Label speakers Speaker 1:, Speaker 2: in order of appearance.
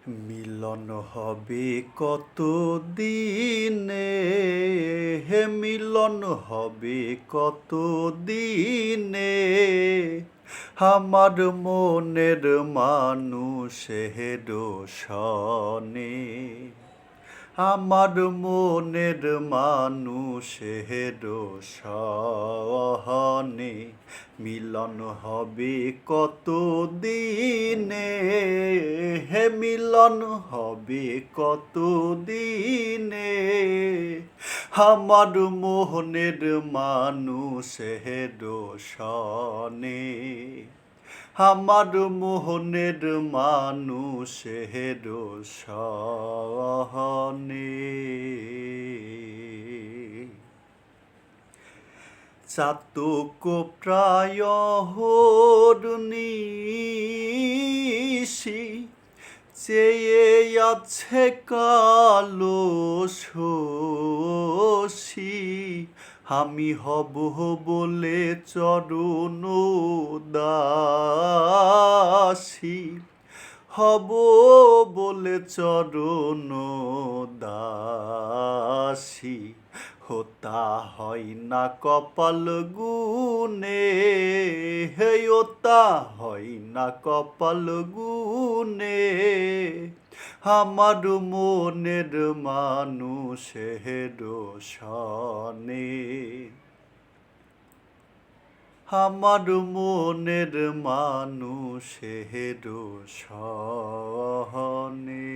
Speaker 1: মিলন হবে কত দিনে, হে মিলন হবে কত দিনে, আমার মনের মানুষের সনে, আমার মনের মানুষের সহনে মিলন হবে কত দিনে, হে মিলন হবে কত দিনে, আমার মোহনের মানুষের সনে, আমার মোহনের মানুষের সহনে। চাতক প্রায় হরনিশি চেয়ে আছে কালো শশী, আমি হব বলে চরণ দাসী, হব বলে চরণ দাসী, হোতা হয় না কপাল গুনে, হে ওতা হয় না কপাল গুনে, আমার মনের মানুষের সনে, আমার মনের মানুষের সহনে।